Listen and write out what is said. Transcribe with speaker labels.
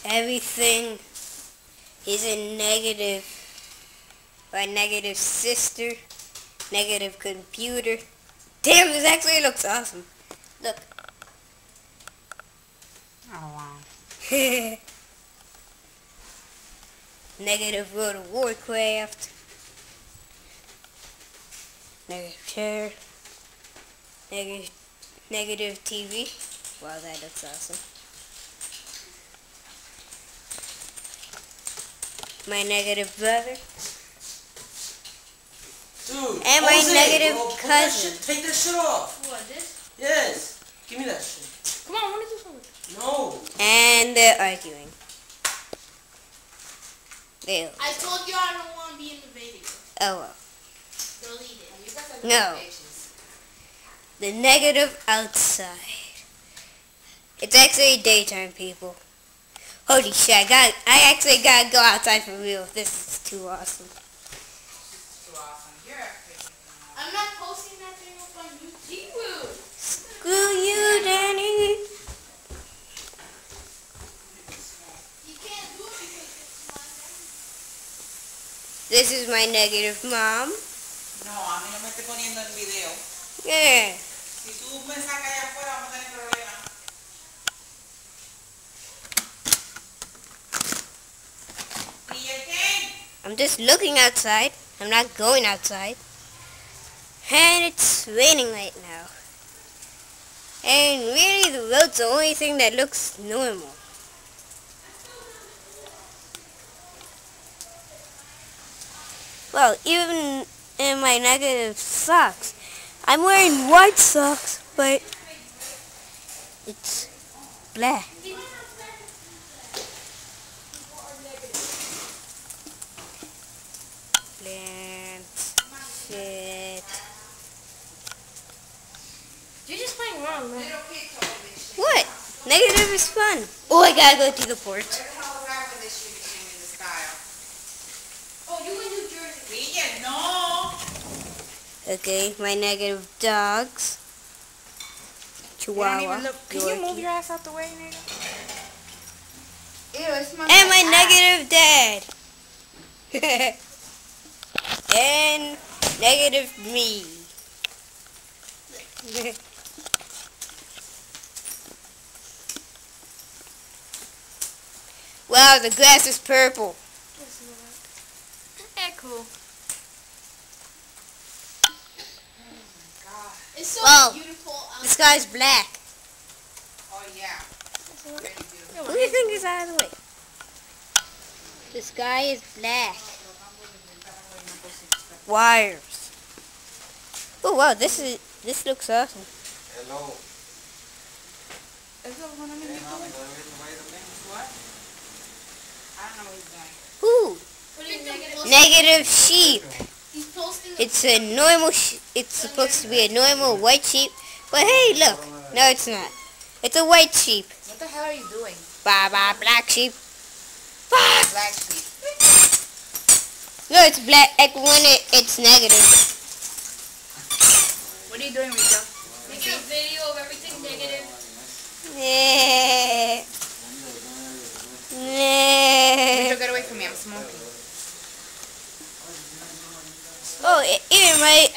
Speaker 1: Everything is a negative. My negative sister, negative computer. Damn, this actually looks awesome. Look.
Speaker 2: Oh wow.
Speaker 1: Negative World of Warcraft. Negative chair. Negative TV. Wow, that looks awesome. My negative brother.
Speaker 3: Dude,
Speaker 1: And my
Speaker 3: Jose,
Speaker 1: negative
Speaker 3: bro, put that
Speaker 1: cousin.
Speaker 3: shit, take that shit off.
Speaker 2: What, this?
Speaker 3: Yes. Give me that shit.
Speaker 2: Come on, what is this one?
Speaker 3: No.
Speaker 1: And they're arguing. They
Speaker 2: I told you I don't want to be in the video.
Speaker 1: Oh well.
Speaker 2: Delete it.
Speaker 1: No. The negative outside. It's actually daytime, people. Holy shit, I actually gotta go outside for real. This is too awesome.
Speaker 2: I'm not posting that thing up on YouTube.
Speaker 1: Screw you, Danny.
Speaker 2: You can't do it because it's my
Speaker 1: This is my negative mom.
Speaker 4: No, a mí no me esté poniendo en video.
Speaker 1: Yeah.
Speaker 4: Si tú me sacas allá afuera, vamos a tener problemas. ¿Y el qué?
Speaker 1: I'm just looking outside. I'm not going outside. And it's raining right now. And really the road's the only thing that looks normal. Well, even in my negative socks, I'm wearing white socks, but it's black. Plants, shit.
Speaker 2: You're just playing wrong, man.
Speaker 1: What? Negative is fun. Oh, I gotta go to the port.
Speaker 2: Oh, you in New Jersey.
Speaker 4: Villa, no.
Speaker 1: Okay, my negative dogs. Chihuahua.
Speaker 4: Can you move your ass out the way, nigga?
Speaker 2: Ew, it smells
Speaker 1: And my
Speaker 2: like
Speaker 1: negative dad. And negative me. Wow, the grass is purple.
Speaker 2: Yeah, cool. It's so
Speaker 1: Wow.
Speaker 2: beautiful.
Speaker 1: The sky's black.
Speaker 4: Oh, yeah. Very beautiful.
Speaker 1: Who do you think is out of the way? The sky is black. Wires. Oh wow, this looks awesome.
Speaker 3: Hello.
Speaker 4: Eso no me What? I don't know what he's doing.
Speaker 1: Ooh,
Speaker 2: What is negative?
Speaker 1: negative sheep.
Speaker 2: He's posting.
Speaker 1: It's a normal. It's supposed to be a normal white sheep, but hey, look. No, it's not. It's a white sheep.
Speaker 4: What the hell are you doing?
Speaker 1: Bye bye, black sheep. Fuck!
Speaker 4: Black sheep.
Speaker 1: No, it's black. Like when it's negative.
Speaker 4: What are you doing, Rita?
Speaker 2: Making a video of everything negative.
Speaker 1: Yeah.
Speaker 4: Rita,
Speaker 1: Yeah.
Speaker 4: get away from me. I'm smoking.
Speaker 1: Oh, even my